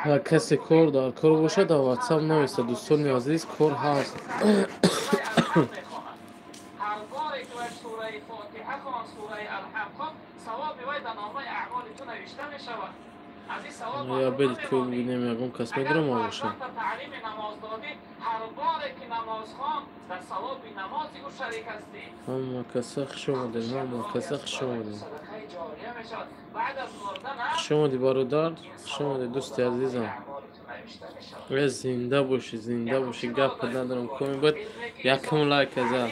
و کسی کار در کار باشه در واتساپ نویسته دوستان عزیز کار هست. یا برید که ببینیم یکم کس میداره ما باشه. همه کسی خوش آمدین، همه کسی خوش آمدین. خوش آمدی برادر، خوش آمدی دوست عزیزم. زنده باشی گپ ندارم کنیم باید یکم لایک ازم.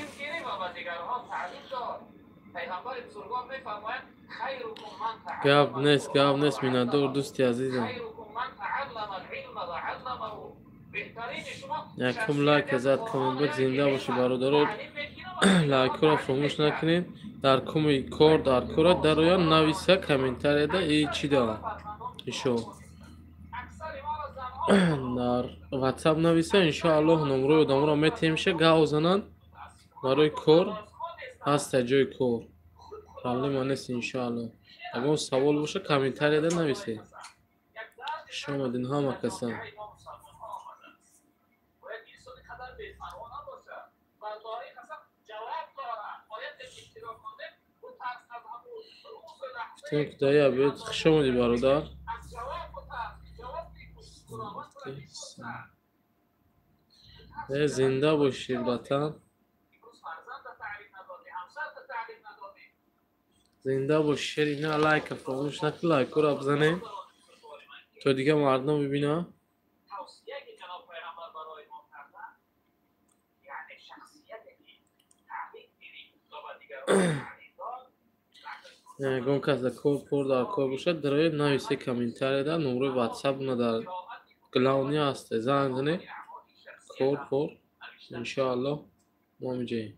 گپ نیست مینادور دوستی عزیزم. یکم لایک ازت کنیم باید زنده باشی برادر. لایک را فراموش نکنید. در کمی کار در کار در روی نویسه کامنتاری ده ای چی دارم ایشو در واتساپ نویسه انشاءالله نمره و دامره میتیم شه گاو زنن برای کار هست جای کار پرابلم نیست انشاءالله. اگر سوال باشه کامنتاری ده نویسه. شما دین همه کسان تنک دایی بید خوش آمدی برادر. زنده باشی وطن، زنده باشی. نه لایک فراموش نکن، لایک رو بزنید تا دیگه مردم ببینه. اگر کس در کار پر در کار باشد در نویسه کامنتاری ده نمره واتساپ در گلاونی هست زنگ زنید کار پر انشاءالله ما میجاییم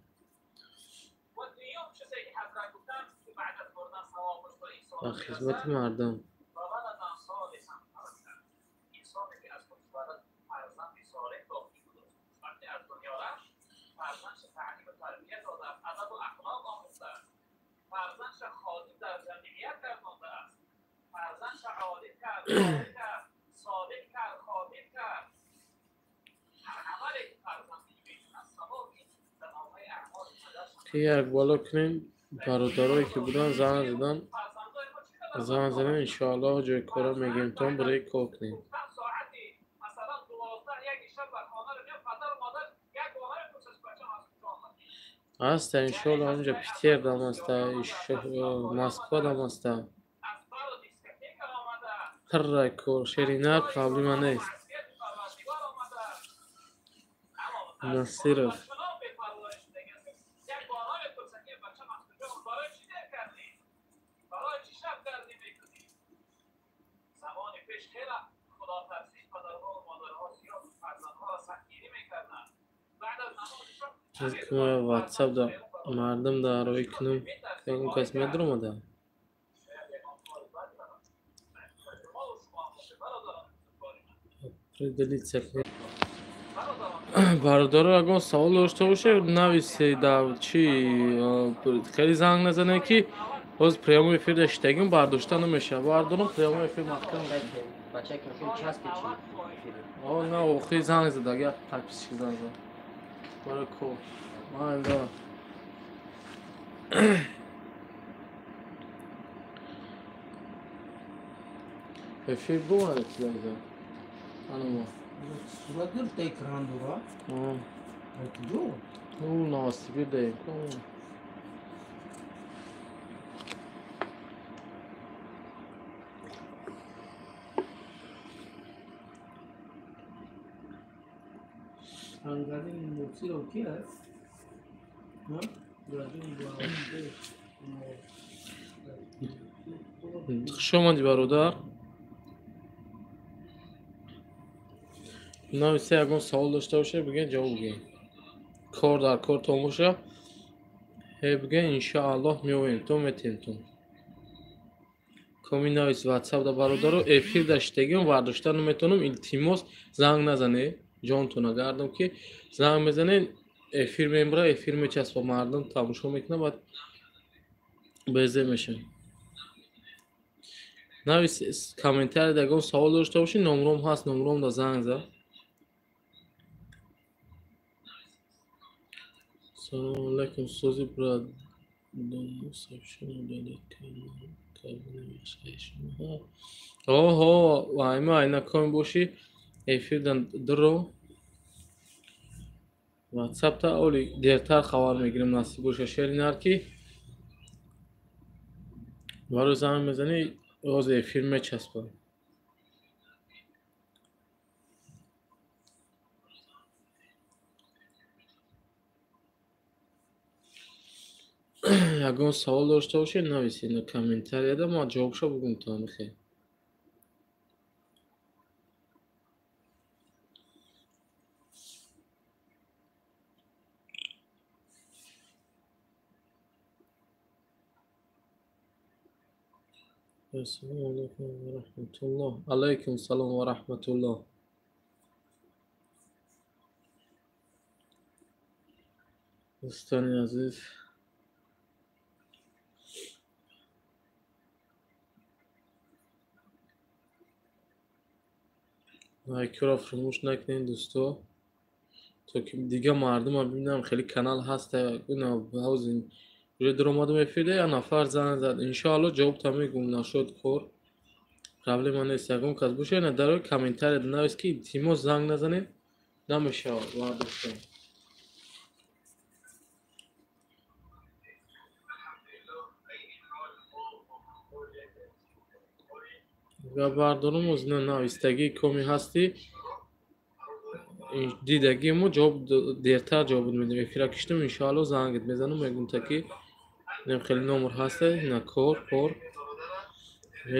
و خدمت مردم. یک بالا کنیم برادرایی که بودن زنگ زدن انشاءالله جای کارا میگیم تون برای کار کنیم. هست انشاءالله اونجا پیتر دام است مسکو دام است هر کار شیرینه پرابلم نیست نصیرف که واتساپ دا مردم دا روی کنم که اون کس میدرم دا دلیت سکنی برادر اگر سوال داشته باشه نویسی دا چی خیلی زنگ نزنه که باز پریامو افیر داشتگیم برداشته نمیشه. بردارم پریامو افیر مخکرم بچه که افیر چسبی چی؟ نه خیلی زنگ زده اگر تکیس چی زنگ زده برای کار مالدا افیر بونه دیگه Hanım Suratır da ekran dura. o. Yok. O nasıl bir değil. Angarın mutlu o ki ha? Ha? خوش آمدی برادر. نویسه اگر سوال داشته باشه بگین جواب بگین. کار در کار تو باشه بگین انشاءالله میویم تو میتین تو. کمی نویس واتساپ دا برادر رو افیر داشتگیم ورداشتن میتونم التماس زنگ نزنه ҷонтона гардам ки занг мезанед эфир мемра эфир мечаспа мардум тамошо мекунад баъд безе мешавад. навис комментария ягон савол дошта бошӣ номром ҳаст номром да занг зад. салому алайкум сози брат оҳо вайма айнакон бошӣ эфирдан дуро ватсапта оли дертар хабар мегирем насиб боша шеринар ки барои занг мезанӣ оз эфир мечаспад. ягон савол дошта бошед нависед ин комментарияда ман ҷавобшо бигумтам хе. ассалому алайкум ва раҳматуллоҳ. алайкум салом ва раҳматуллоҳ. дӯстони азиз лайкро фаромӯш накунед дӯсто, то ки дига мардумам бибинам хеле канал ҳаста ина баъзин уже дуромадам эфирда як нафар занг зад иншоалло ҷавобта мегӯм нашуд кор проблема нест. ягон кас боша ина дарои комментарияда навис ки илтимос занг назанед намешавад ваъдашон. ва бардорум оз ина навистагии коми ҳастӣ дидагии мо ҷавоб дертар ҷавоб медем эфира киштем иншоалло зангет мезанам мегӯм таки хеле номер ҳаста ина кор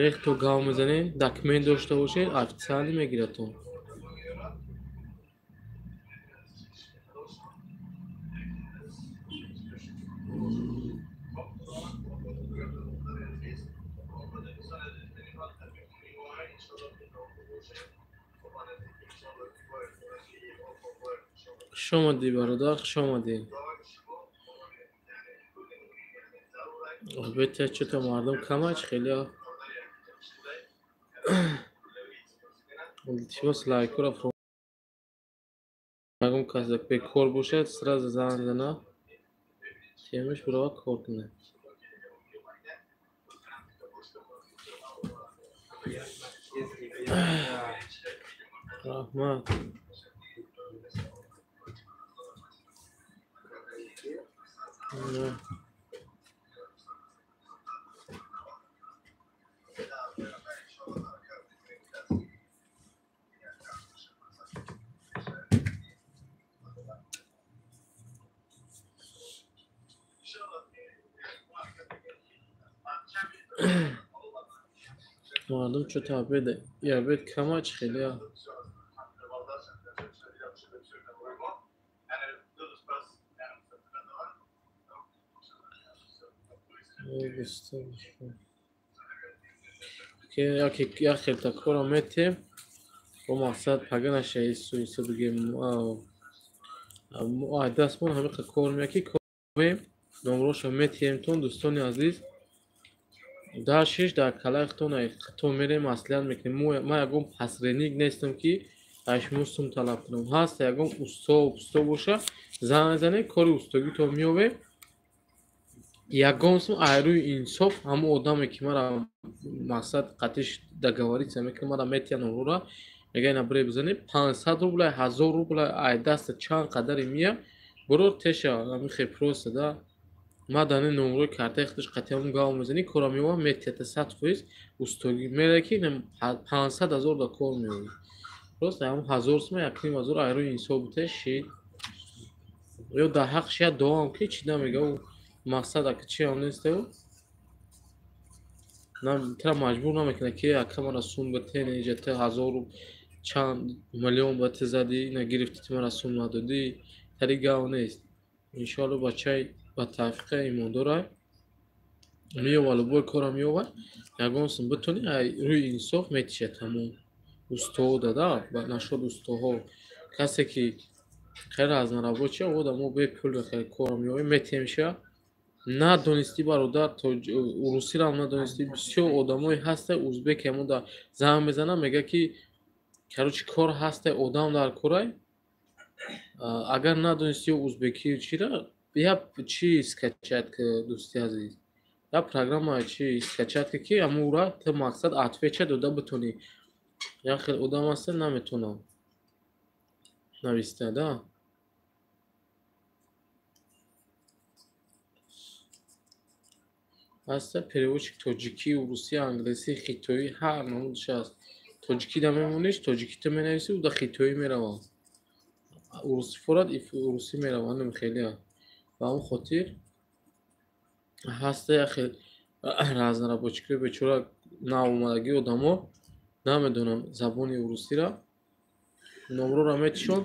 рехто гав мезанед документ дошта бошед официалӣ мегиратон. хушомадӣ бародар хушомадӣ. албетта чӯта мардум камач хеле илтимос лайкро ягон кас бекор бошад сразу занг зана темаш бирова кор кунад. раҳмат. мардум чӯта абед камач хеле як хелта кора метем бо мақсад паганаша исо бигем дастмон ҳамиқа кор меки корем номроша метиемтон дӯстони азиз 6 дар калахтон хато мерем маслиҳат мекунем. ман ягон пасреник нестам ки 8 сум талаб кунам. ҳаст ягон усто боша занг занед кори устогитон меёвем. ягон сум айрӯи инсоф ҳамон одаме ки мара мақсад қатиш договориться мекунад мара метия номрора мега ина бире бизанед 500 рубла 1000 рубла ай даста чанд қадари мия бирор теша ҳамихе просто да ма дани номрои картаи худаш қатиам гав мезани кора меёва метията 100% устоги мере ки 500,000 да кор меёва просто ҳам 1000 сум 1500 айрӯи инсоф буташ шид ё дар ҳаққи шия доам ки чи намега мақсад ака чи ҳам нестау тра маҷбур намекунад ки ака мара сум батен иҷата 1000 чанд миллион бати зади ина гирифти ти мара сум надодӣ тари гав нест. иншоалло бачаи ба тавфиқа имондора меёва лубой кора меёва ягон сум битони рӯи инсоф метиша тамом устоҳо дада нашуд устоҳо касе ки хеле разнорабочая одамо бепул хеле кор меояд метемша надонистӣ бародар русиram надонистӣ бисёр одамое ҳаста узбек ҳамуда занг мезанам мега ки короче кор ҳаста одам дар корай агар надонистӣ узбекӣ чира як чи скачатка дӯсти азиз як программа чи скачатка ки амура то мақсад отвеча дода битонӣ як хел одам ҳаста наметонам нависта да ҳаста переводчик тоҷикӣ русӣ англисӣ хитоӣ ҳар намудаш аст тоҷикида мемониш тоҷикито менависӣ уда хитоӣ мерава русӣ форад русӣ мерава ҳанум хеле ба он хотир ҳаста як хел разнорабочикои бечора навомадагии одамо намедонам забони русира номрора метишон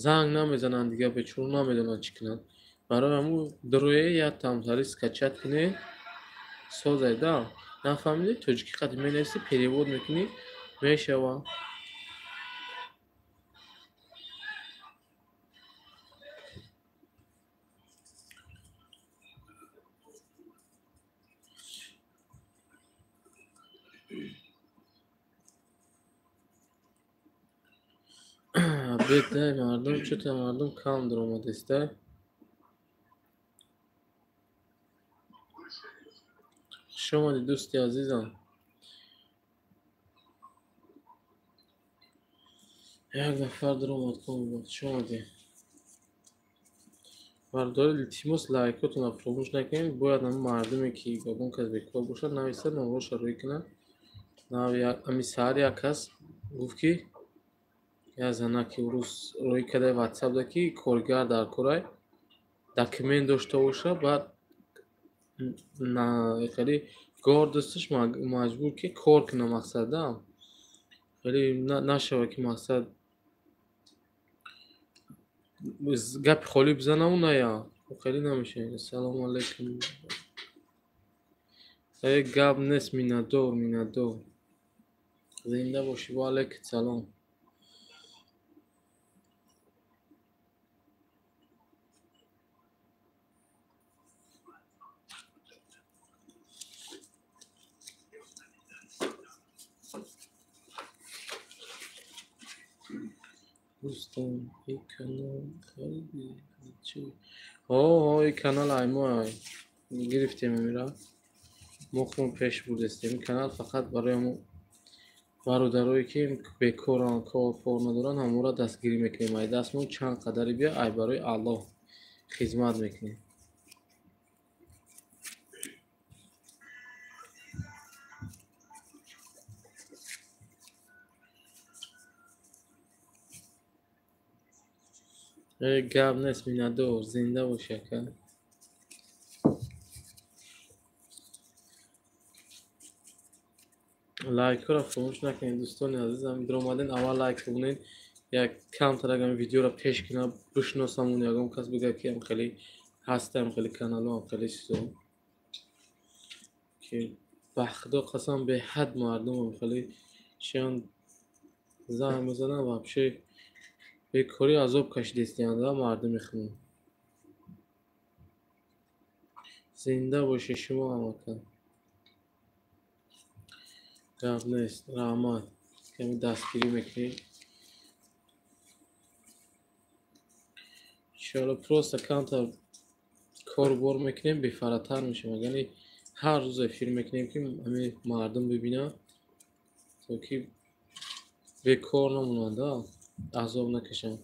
занг намезананд дига бечора намедонанд чӣ кунанд барои ҳамун дрое як тамтари скачат кунед созед да нафаҳмидӣ тоҷикӣ қадр менависӣ перевод мекунӣ мешава бедай мардум чута мардум кам даромадеста хуш омадед дӯсти азизам як нафар даромад кун хуш омадед бардори илтимос лайкотонро фаромӯш накунед бояд ҳамун мардуме ки ягон кас бекор бошад нависа номроша рӯй кунад ами саҳар як кас гуфт ки як зана ки урӯз рӯй кардаи ватсапда ки коргар дар корай документ дошта боша баъд хеле гордостиш маҷбур ки кор куна мақсад да хеле нашава ки мақсад гапи холӣ бизанаму ная хеле намешавад ассалому алайкум гап нест миннатдор зинда бошӣ ва алайкум салом дӯстон ин канал хеле чӣ ин канал аймоай гирифтем амира мо худмон пеш бурдестем ин канал фақат барои ҳамун бародарое ки бекоранд кор надоранд ҳамонро дастгирӣ мекунем ай дастмон чанд қадаре бия ай барои аллоҳ хизмат мекунем гап нест миннатдор зинда бош ака лайкҳоро фаромӯш накунед дӯстони азизам даромадед аввал лайк бонед як камтар агам видеоро пеш кунад бишносамон ягон кас бигӯяд ки ам хеле ҳастам хеле каналом хеле чизо ки ба худо қасам беҳад мардумам хеле чиам занг мезанам вообще бекорӣ азоб кашидестиянд да мардуми худам зинда бошед шумоам ака гап нест раҳмат каме дастгирӣ мекунед иншоалло просто камтар кору бор мекунем бефаратар мешавем яъне ҳар рӯз эфир мекунем ки ҳамин мардум бибинад то ки бекор намонанд азоб накашанд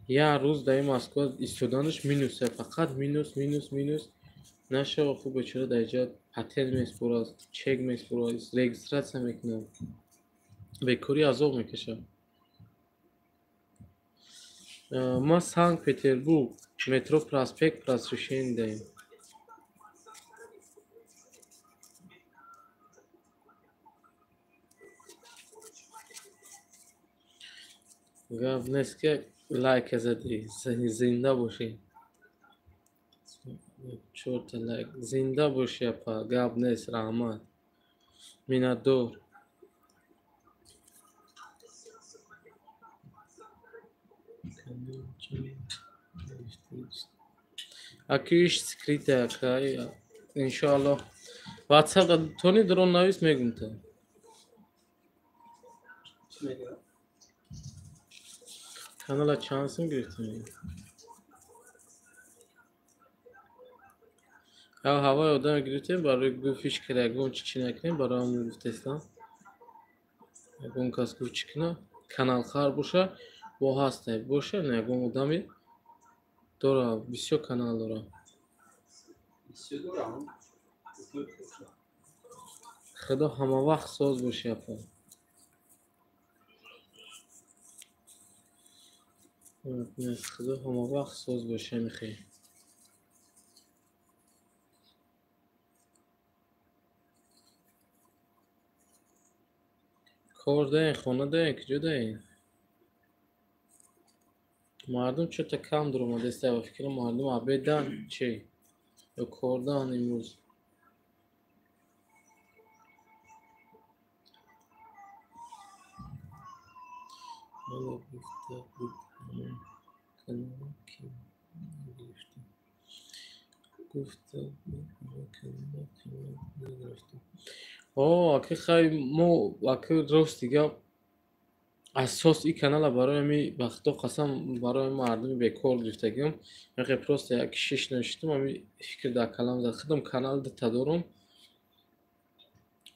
як рӯз дар ин москва истоданаш минусе фақат минус нашава хуб бечора дар инҷа патент месупорад чек месупорад регистратсия мекунад бекорӣ азоб мекашад ма санкт петербург метро проспект разрешенидаем гап нест ки лайка задӣ зинда бошӣ чорта лайк зинда бошӣ апа гап нест раҳмат миннатдор Акиш скрита акай иншоаллоҳ ватсап тони дрон навис мегум та چی میگه؟ канала чансим гирифтам ҳавои одам гирифтем барои гуфтиш кара ягон чӣ накунем барои ҳамон гуфтестам ягон кас гуфт чӣ куна каналхар боша бо ҳастай боша ягон одами дора бисёр канал дора بسیار دورم худо ҳамавақт соз боши апа худо ҳамавақт соз боша мехоҳӣ кор даен хона даен куҷо даен мардум чӯта кам дуромадеста ва фикрам мардум абедан чи ё кор даан имрӯз аки хай мо аки рости гап асос и канала барои ами ба худо қасам барои мардуми бекор гирифтагиам яке просто як шиш ношитам ами фикр дар калам зад худам канал дита дорам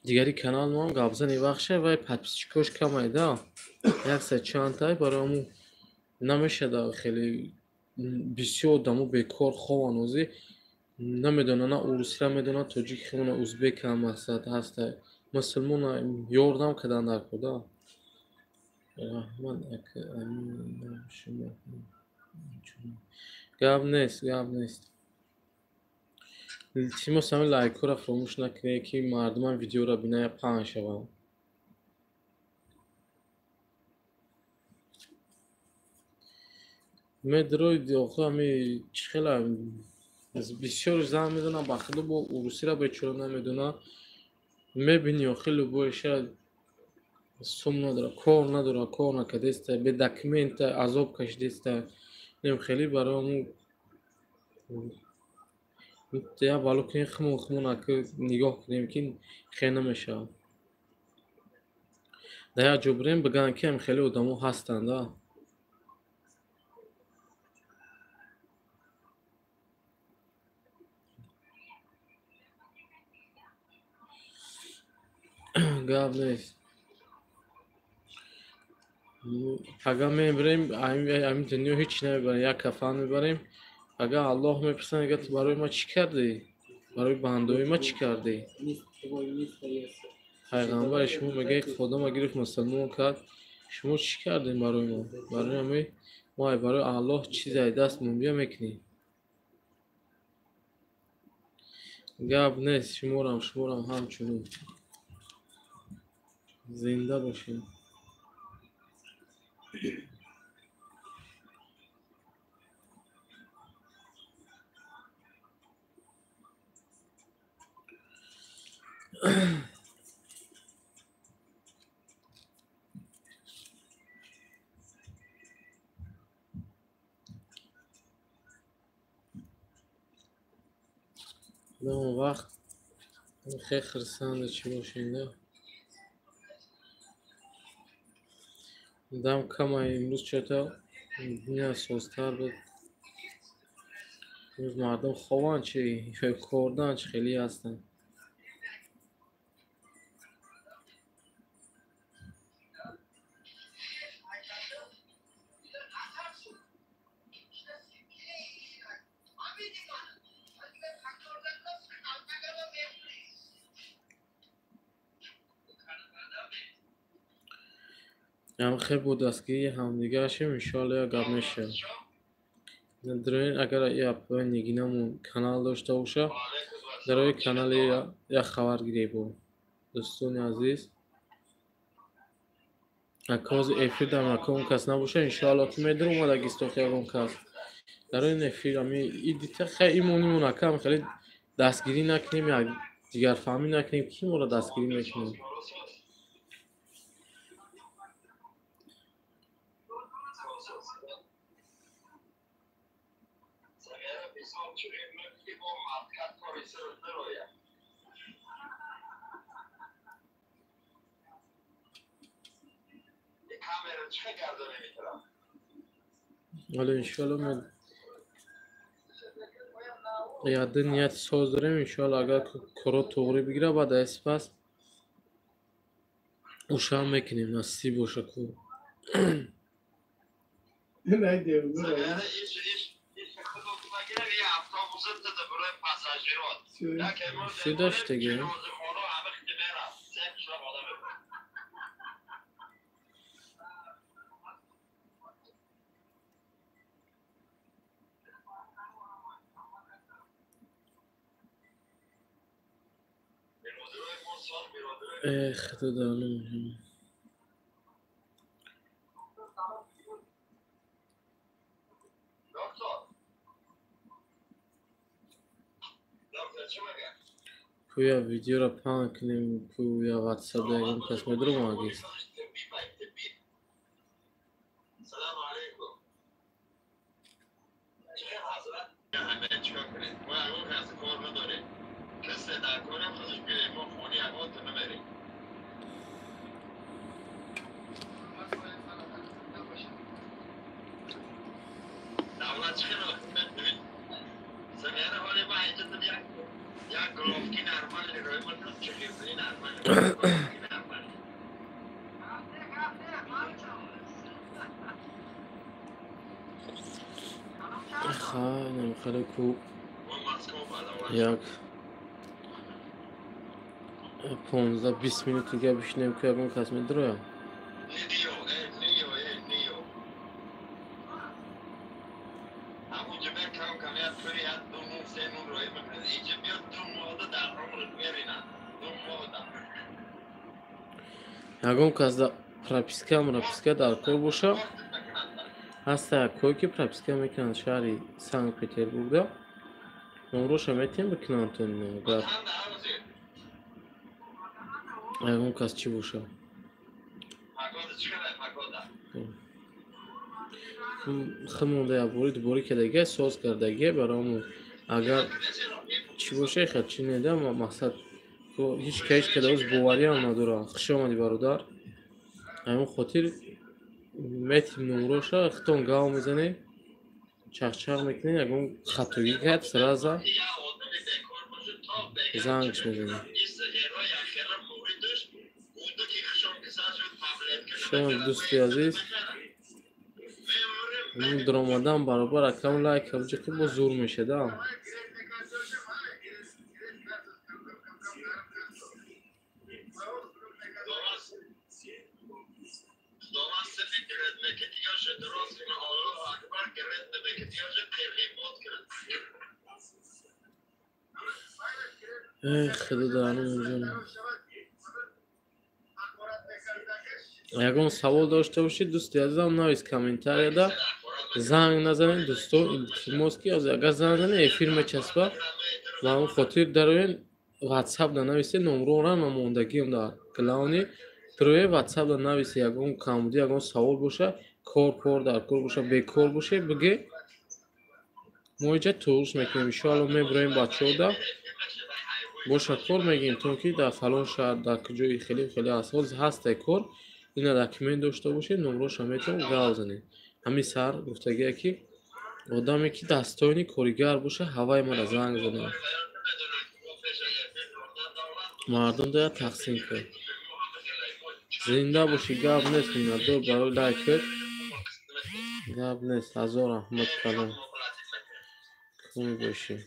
дигари канал ман гапзани вахша вай подписчикош камайда яксад чантай барои ҳамун намешада хеле бисёр одамо бекор хованозӣ намедона на урусиро медона тоҷик хона узбек ҳам ҳаста мусулмона ёрдам кадан дар кода гап нест илтимос ҳами лайкҳоро фаромӯш накунед ки мардуман видеоро биная паҳн шаванд медрои охир ҳами чӣ хела бисёр зан медонам ба худо бо урусиро бечора намедона мебини охир любоиша сум надора кор надора кор накардеста бе документа азоб кашидеста нем хеле барои ҳамун я балу кунем хмон аки нигоҳ кунем ки хел намешавад дар як ҷо бирем бигӯям ки ҳами хеле одамо ҳастанда гап нест агар мебирем ҳамин дунё ҳеч намебарем як кафан мебарем агар аллоҳ мепурсад мегӯяд ту барои ма чӣ кардӣ барои бандои ма чӣ кардӣ пайғамбари шумо мегӯяд одама гирифт мусулмон кард шумо чӣ кардем барои мо барои ҳами мо барои аллоҳ чизе даст мумбия мекунем гап нест шуморам ҳамчунин зинда бошем кудом вақт хеле хирсанда чӣ бошенда дам камай имрӯз чота дуня созтар буд имрӯз мардум хованд чи ё кордан чи хеле ҳастанд хеле бо дастгирии ҳамдига шавем иншоалло як гап мешавад дроин агар апаи нигинамон канал дошта боша дар рои канале як хабар гирем бо дӯстони азиз ако ҳозир эфир дар макон кас набоша иншоалло ки медарум омадаг истохи ягон кас дар рои эфир ҳами идита хеле имонимон акам хеле дастгирӣ накунем як дигарфаҳмӣ накунем ки моро дастгирӣ мекунад حالا انشالله من یاد نیت ساز داریم انشالله اگر کارا توغری بگیره بعد از پس اوشا هم میکنیم نصیب باشه کو نه دیوگو چی داشت دیگه خدا دانم کویا ویدیو را پان کنیم کویا واتساپ داریم کس میدرو ماگیست خیلی کو یک 15-20 minut دیگه بشینیم که اون کس میدرو یکم کس دا پراپیسکا در کار باشه هست کوی که پراپیسکا میکنن شهری سانت پتربورگ دا نمروش میتیم بکنن تون اگر یکم کس چی باشه خمونده بوری که دیگه ساز کردگی برامون اگر چی باشه خیلی چی نیده مقصد هیچ کهش که دوز بواری هم نداره خوش آمدی برادر همون خاطر میتیم نمروش را اختون گاو میزنی چخ میکنی اگه خطوگی کرد سرازا زنگش میزنی شما دوستی عزیز من درآمدم برابر اکم لایک هم که با زور میشه دام خدا دانم جون اگه سوال داشته باشید دوستی عزیزم نویس کامنتاری دا زنگ نزنید دوستو التماس کی از اگر زنگ نزنید افیر میچسبه و اون خاطر در واتساپ دا نویسید نمره را نموندگی هم دا کلاونی روی واتساپ دا نویسید اگه کامودی اگه سوال باشه کار در کار باشه بیکار باشه بگی ما اینجا توش میکنیم ان شاء الله میبریم بچه‌ها دا باشه کار میگیم تو که در فلان شهر در کجای خیلی اساس هست کار اینا داکیومنت داشته باشید نمره‌اش هم میتونید گاو زنید همین سر گفتگی که آدمی که دستایونی کارگر باشه هوای ما را زنگ زنه مردم باید تقسیم کنه زنده باشی گاو نیست مینا برای لایک گاو نیست هزار رحمت کنم خوبی باشی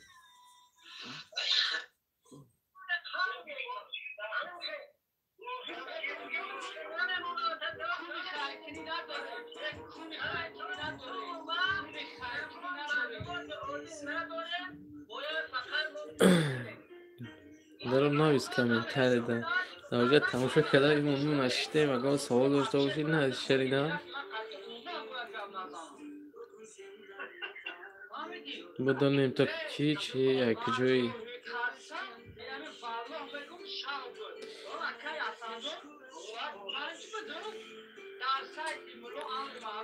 دارم نویس کامنتاری دا نوجه تماشا کرده ایمون نشیده مگه سوال داشته باشید نه شرینا بدونیم تا کی چی یک جایی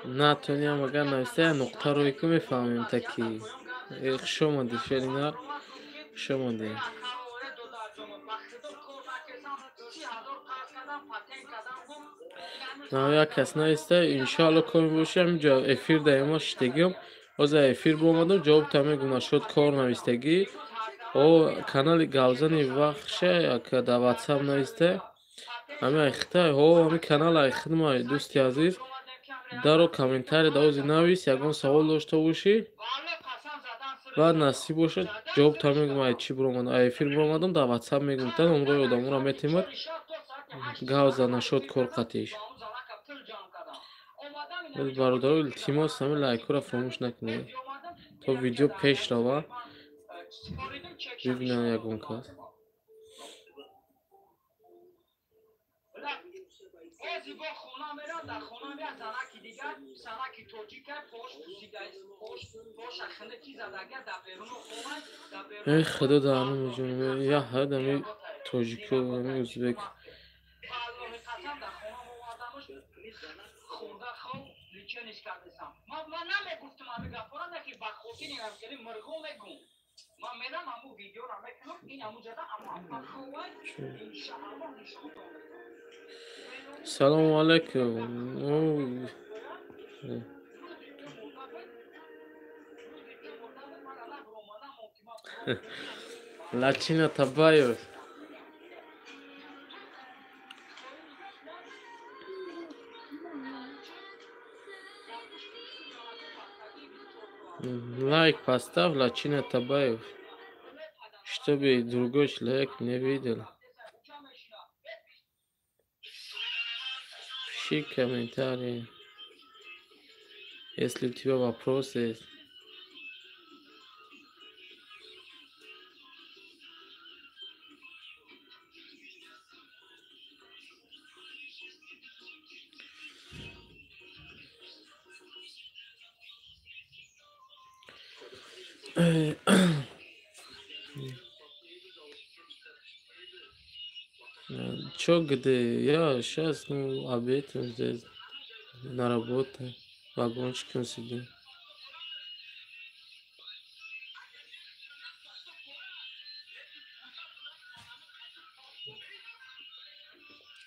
نه تونیم اگر نویسته نقطه روی که میفهمیم تا کی خوش آمدی شرینار، خوش آمدی. نه یک کس نیسته انشالله کمی باشه همینجا افیر دایما شدگیم از افیر بومدم جواب تمیگم نشد کار نویستگی او کانال گاوزنی وقشه که در واتساپ نیسته همه اخته او همه کانال اخدم های دوستی عزیز даро комментарий давози навис ягон савол дошта бошӣ баъд насиб бошад ҷавобтан мегӯм ай чӣ биромадам ай эфир биромадам дар ватсап мегӯм та номрои одамонро метемад гавза нашод кор қатиш бародаро илтимос ҳами лайкҳоро фаромӯш накунед то видео пеш рава бибинад ягон кас ای خدا دهنم جونم یا حد همی تاجیک و همی ازبک سلام علیکم Лачина Табаев. Лайк поставь, Лачина Табаев, чтобы другой человек не видел. Пиши комментарии, если у тебя вопросы есть. Чё, где? Я сейчас, обедаю здесь, на работе, вагончиком сидим.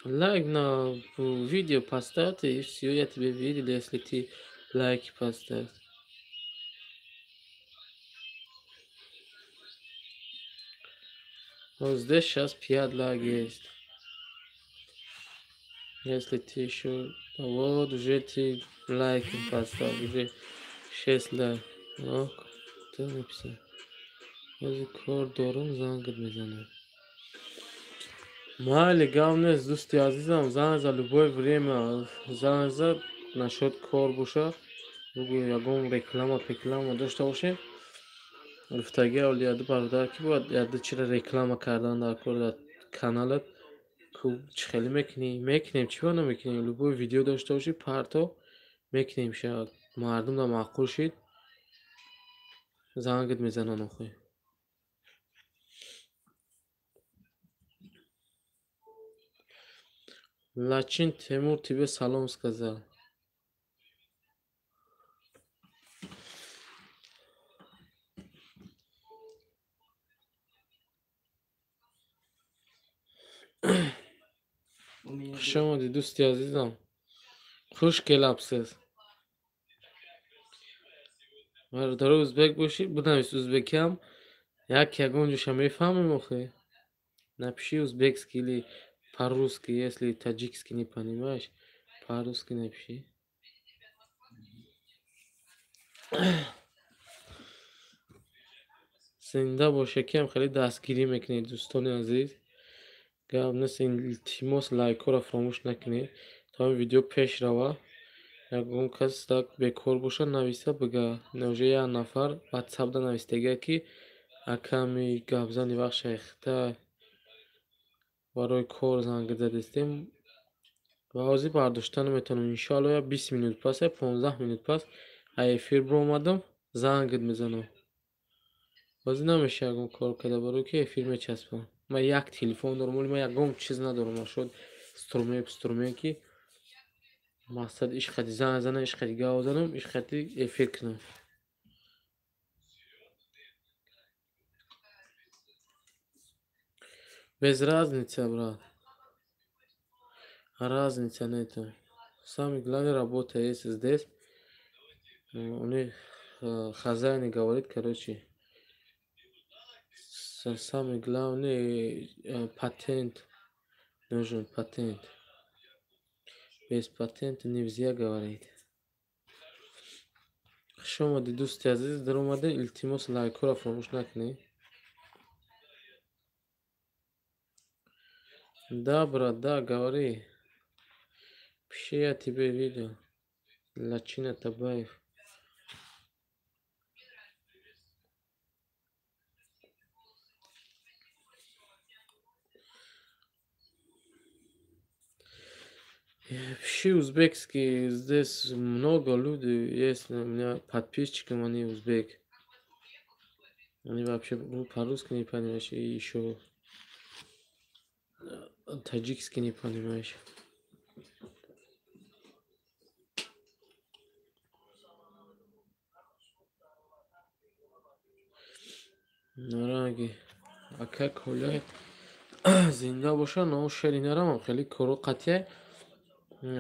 Лайк на видео поставь, и все, я тебя видел, если ты лайки поставь. Вот здесь сейчас 5 лайк есть. Если ты еще... Вот уже ты лайки поставь, уже 6 лайк. Ну, кто написал? Кор дорум зангад мизанам. Майли, главное, с дусти азизам, занг за любое время, занг за насчет кор буша. Ягон реклама дошта бошем. Гуфтаги авлияди бародар ки бояд яда чира реклама кардан дар кор дар каналат. چی خیلی میکنیم چی با نمیکنیم لبو ویدیو داشته باشید پرتو میکنیم شاید مردم دا معقول شید زنگت میزنن آخه Лачин Темур тебе салом сказал. خوش آمدی دوستی عزیزم. خوش گلابسیز. برادر ازبک باشی بودنویس ازبکی هم یگون جوش هم میفهمیم آخه напиши узбекский или по-русски, если таджикский не понимаешь, по-русски напиши. زنده باشه که هم خیلی دستگیری میکنید دوستان عزیز. مثل این التماس لایک ها را فراموش نکنید تا این ویدیو پیش روه. یگون کس так بکار باشه نویسه بگه نوجه یک نفر واتساپ دا نویستگه که аками гавзани вақт шайхта барои кор занг задистем ва ҳозир бардоштан метавонам иншоалло я 20 минут пас я 15 минут пас эфир биромадам зангт мезанам ҳозир намеша ягон кор карда барои ки эфир мечаспам ман як телефон дорам вале ман ягон чиз надорам шояд струмек ки мақсад иш қади занг занам иш қади гав занам иш қади эфир кунам Без разницы, брат. Разницы нету. Самое главное, работа есть здесь. У них хозяин говорит, короче, самый главный патент нужен, патент. Без патента нельзя говорить. شما دوست عزیز در اومده التماس لایک ها را فراموش نکنید. Да, брат, да, говори. Пиши я тебе видео. Лачина Табаев. Пиши узбекский. Здесь много людей есть. У меня подписчики, они узбек. Они вообще по-русски не понимаешь. И еще таджикский не понимаешь. Нараги. А как гуляет? Зинда боша, но шери нарам. Хели коро қатия.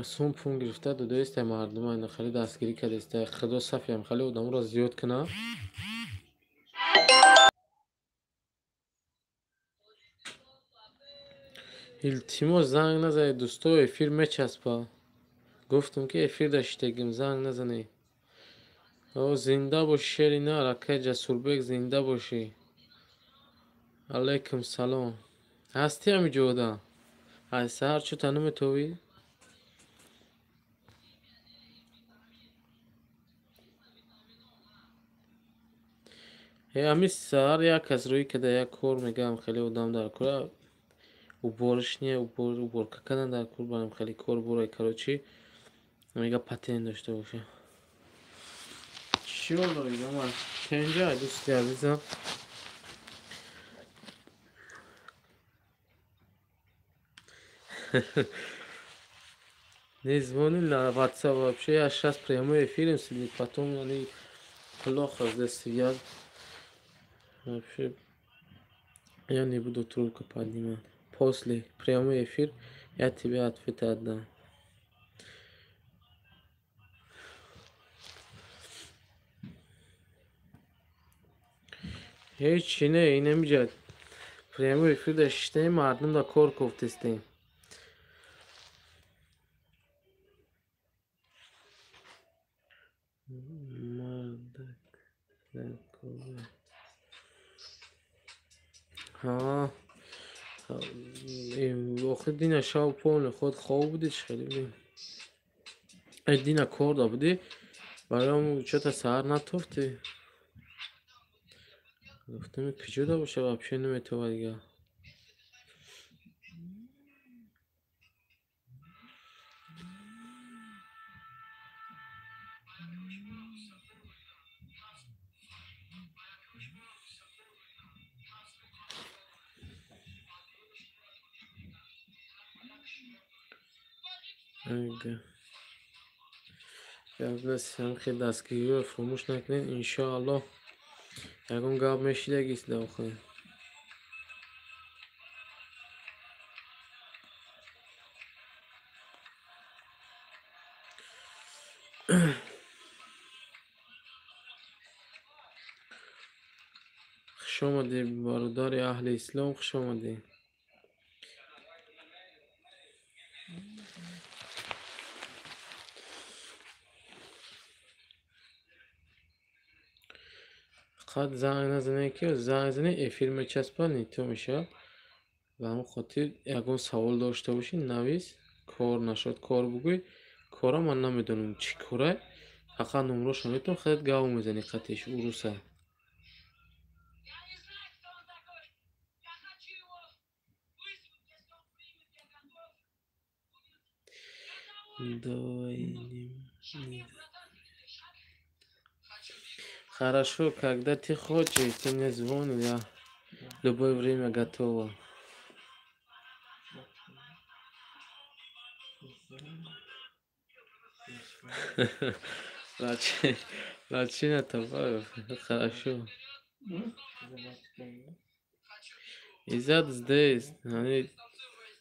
سوم پون گرفته دو دویست مردم اینا خیلی دستگیری کرده است خدا صفی هم خیلی آدم را زیاد کنه التماس زنگ نزنید دوستا افیر میچسبه گفتم که افیر داشتگیم زنگ نزنید او زنده باشی شیری نه رکه جسوربک زنده باشی علیکم سلام هستی همی جوده از سهر چو تنم توی همی سهر یک از روی که در یک کور میگم خیلی آدم در کور уборочная уборка кардن дар курбанам хеле кор бурай карочи мега патент дошта боша чиё доред аман тенҷа дӯсти азизам не звони на WhatsApp вообще я сейчас прямой эфиром сидит потом они плохо здесь сидят вообще я не буду трубку поднимать после прямой эфир я тебе ответ отдам هیچی نه این نمیجد прямой эфир داشتیم مردم دا کار گفتستیم ها آخه دینا شب پون خود خواب بودی خیلی بیم دینا کار دا بودی برام چطور سهر نتوفتی گفتم کجا دا باشه вообще نمیتونه دیگه هم خیلی دستگیری رو فراموش نکنین انشاءالله یکم گاب میشیده گیست داخل خوش آمدی برادر اهل اسلام خوش آمدی قد زنگ نزنه که زنگ زنه افیر میچسبه نیتو میشه و همون خاطر یکم سوال داشته باشی نویس کار نشد کار بگوی کارا من نمیدونم چی کاره فقط نمروش میتون خودت گاو میزنی قطعش اروسه Хорошо, когда ты хочешь, ты мне звони, я в любое время готова. Лачина Табаев, хорошо. Izzat здесь, они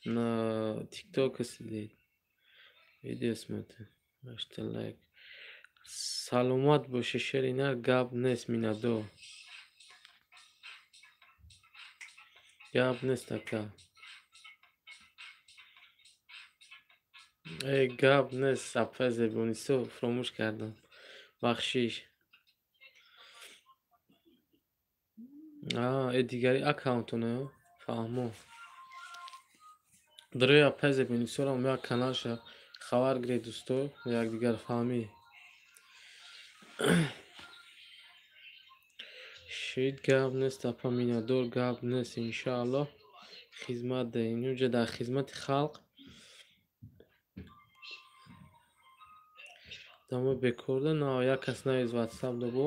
на ТикТоке сидит. Видео смотрит. Машта лайк. Саломат боши шеринар гап нест минадо. Гап нест ака. гап нест сафа зебонисо фромӯш кардам. Бахшиш. дигари аккаунтуне фаҳмо. Дрӯи апай зебонисорам як каналша хабар гиред дӯсто якдигар фаҳмӣ. шид гап нест апа минадор гап нест иншоаллоҳ хизмат деҳем. инҷо дар хизмати халқ. дамо бекорда на як кас навез ватсап дабо.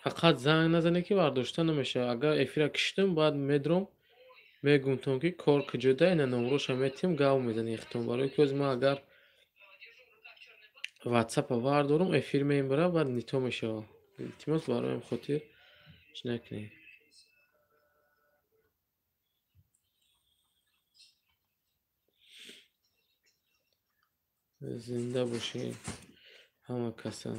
фақат занг назане ки бардошта намешавад. агар эфира киштум баъд медром мегумтон ки кор куҷода ина номроша метиҳем гав мезанехтон. барои ки ҳозир ман агар ватсапа вардорум эфир мебарам баъд нито мешавад. илтимос бароям хотир чӣ накунед. зинда бошед ҳама каса.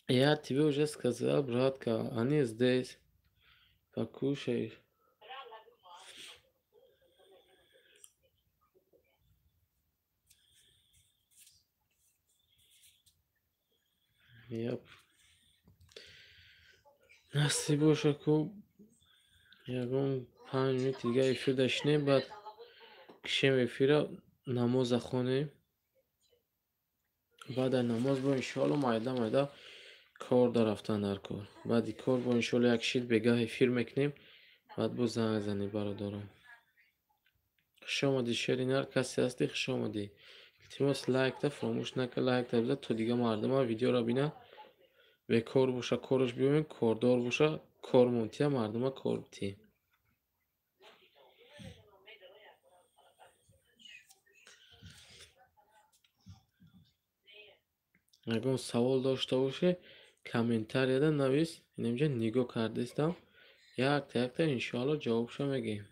Я тебе уже сказал, братка, они здесь. Покушай. Яп. Насиб боша ку ягон 5 минут дига эфир дашнем, баъд кишем эфира намоза хонем. баъд аз намоз бо иншоалло майда кор дарафтан дар кор. баъди кор бо иншоалло як шит бегаҳ эфир мекунем. баъд бо занг занӣ бародарам. хуш омадӣ шерин, ҳар касе ҳастӣ хуш омадӣ. илтимос лайкда фаромӯш накун, лайкда биза то дига мардума видеоро бина. бекор боша кораш биёбем, кордор боша кор монтия, мардума кор битиҳем. ягон савол дошта бошӣ комментарияда навис. инҷа нигоҳ кардистам. якта иншоалло ҷавобшо мегӯем.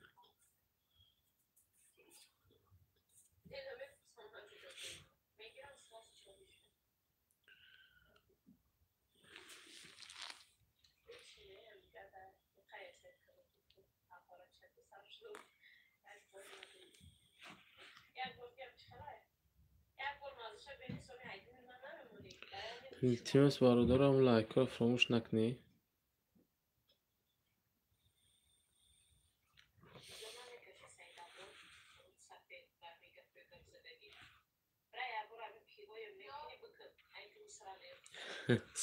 илтимос бародарам лайкро фаромӯш накунед.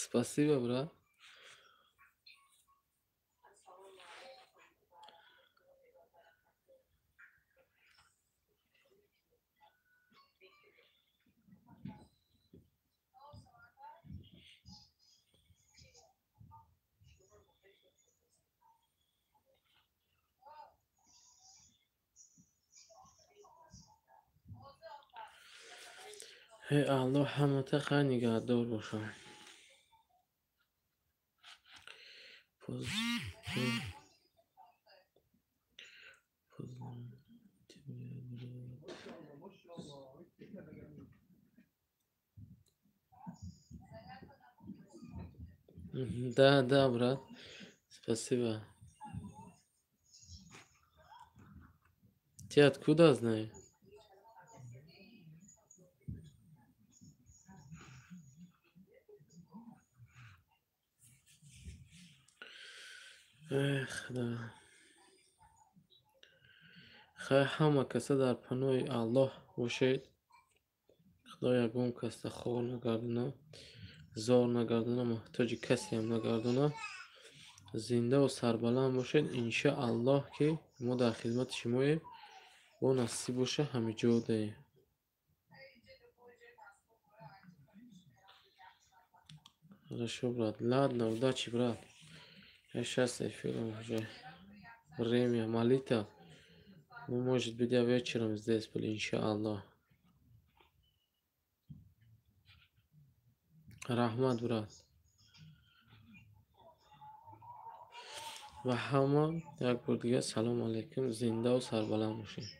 спасибо, брат. аллоҳ ҳамата хайр нигаҳдор бошад. Да, брат. Спасибо. Ты откуда знаешь? эх, да. хай ҳама каса дар паноҳи аллоҳ бошед. худо ягон каса хор нагардона, зор нагардона, муҳтоҷи касеам нагардона. зиндаву сарбаланд бошед. иншоаллоҳ ки мо дар хизмати шумоем. бо насиб боша ҳамиҷодаем. Хорошо, брат. Ладно, удачи, брат. Я счастлив, фильм уже. Время молитва. Мы, может быть, я вечером здесь были, иншаллах. Рахмат, брат. و همه یک بار دیگه سلام علیکم زنده و سربلند باشین.